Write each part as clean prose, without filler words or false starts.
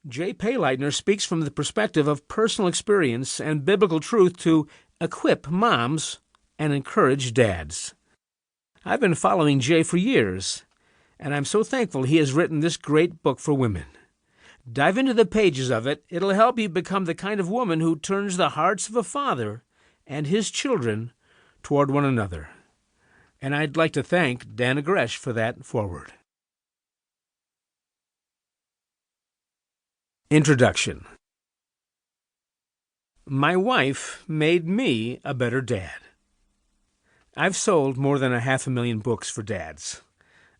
J. Payleitner speaks from the perspective of personal experience and biblical truth to equip moms and encourage dads. I've been following Jay for years, and I'm so thankful he has written this great book for women. Dive into the pages of it. It'll help you become the kind of woman who turns the hearts of a father and his children toward one another. And I'd like to thank Dan Agresh for that foreword. Introduction. My wife made me a better dad. I've sold more than 500,000 books for dads.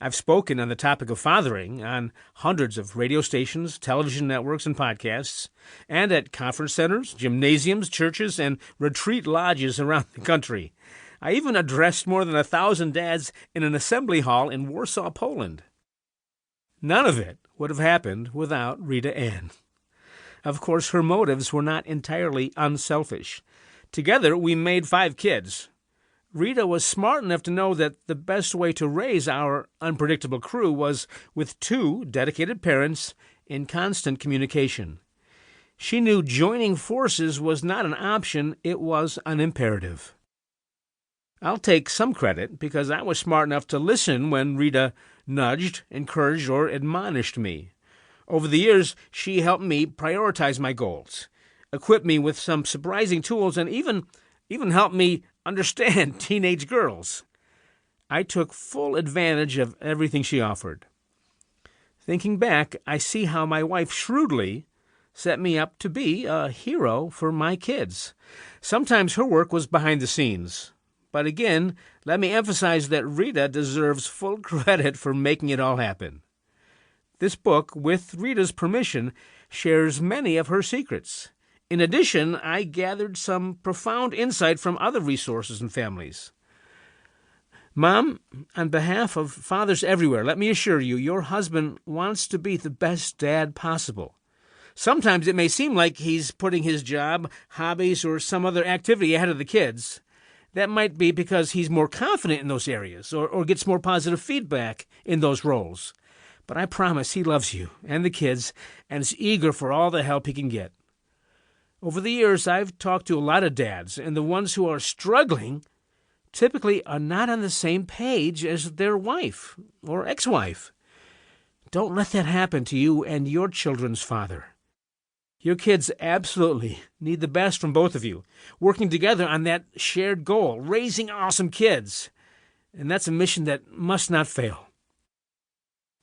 I've spoken on the topic of fathering on hundreds of radio stations, television networks, and podcasts, and at conference centers, gymnasiums, churches, and retreat lodges around the country. I even addressed more than 1,000 dads in an assembly hall in Warsaw, Poland. None of it would have happened without Rita Ann. Of course, her motives were not entirely unselfish. Together, we made 5 kids. Rita was smart enough to know that the best way to raise our unpredictable crew was with 2 dedicated parents in constant communication. She knew joining forces was not an option, it was an imperative. I'll take some credit because I was smart enough to listen when Rita nudged, encouraged, or admonished me. Over the years, she helped me prioritize my goals, equipped me with some surprising tools, and even helped me understand teenage girls. I took full advantage of everything she offered. Thinking back, I see how my wife shrewdly set me up to be a hero for my kids. Sometimes her work was behind the scenes. But again, let me emphasize that Rita deserves full credit for making it all happen. This book, with Rita's permission, shares many of her secrets. In addition, I gathered some profound insight from other resources and families. Mom, on behalf of fathers everywhere, let me assure you, your husband wants to be the best dad possible. Sometimes it may seem like he's putting his job, hobbies, or some other activity ahead of the kids. That might be because he's more confident in those areas or gets more positive feedback in those roles. But I promise he loves you and the kids and is eager for all the help he can get. Over the years, I've talked to a lot of dads, and the ones who are struggling typically are not on the same page as their wife or ex-wife. Don't let that happen to you and your children's father. Your kids absolutely need the best from both of you, working together on that shared goal, raising awesome kids. And that's a mission that must not fail.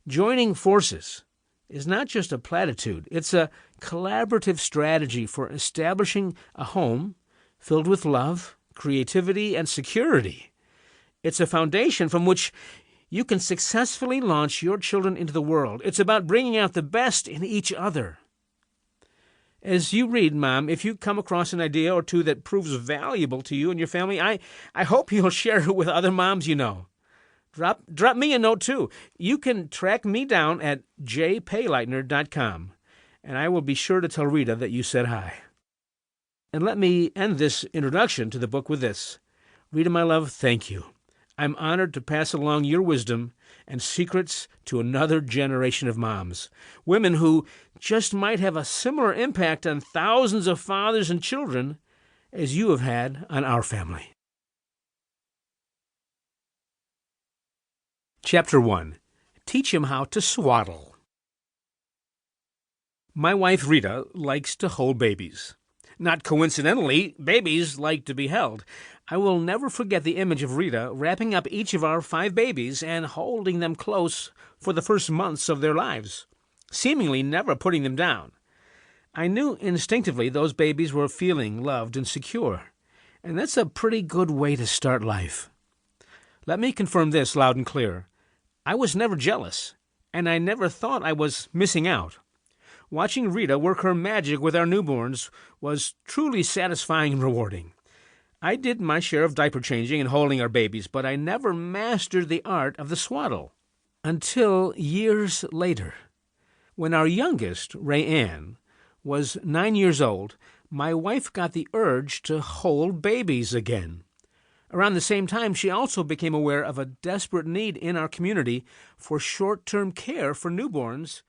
Joining forces is not just a platitude. It's a collaborative strategy for establishing a home filled with love, creativity, and security. It's a foundation from which you can successfully launch your children into the world. It's about bringing out the best in each other. As you read, Mom, if you come across an idea or two that proves valuable to you and your family, I hope you'll share it with other moms you know. Drop me a note, too. You can track me down at jpayleitner.com, and I will be sure to tell Rita that you said hi. And let me end this introduction to the book with this. Rita, my love, thank you. I'm honored to pass along your wisdom and secrets to another generation of moms, women who just might have a similar impact on thousands of fathers and children as you have had on our family. Chapter 1. Teach him how to swaddle. My wife Rita likes to hold babies. Not coincidentally, babies like to be held. I will never forget the image of Rita wrapping up each of our 5 babies and holding them close for the first months of their lives, seemingly never putting them down. I knew instinctively those babies were feeling loved and secure, and that's a pretty good way to start life. Let me confirm this loud and clear. I was never jealous, and I never thought I was missing out. Watching Rita work her magic with our newborns was truly satisfying and rewarding. I did my share of diaper changing and holding our babies, but I never mastered the art of the swaddle until years later. When our youngest, Ray Ann, was 9 years old, my wife got the urge to hold babies again. Around the same time, she also became aware of a desperate need in our community for short-term care for newborns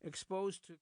exposed to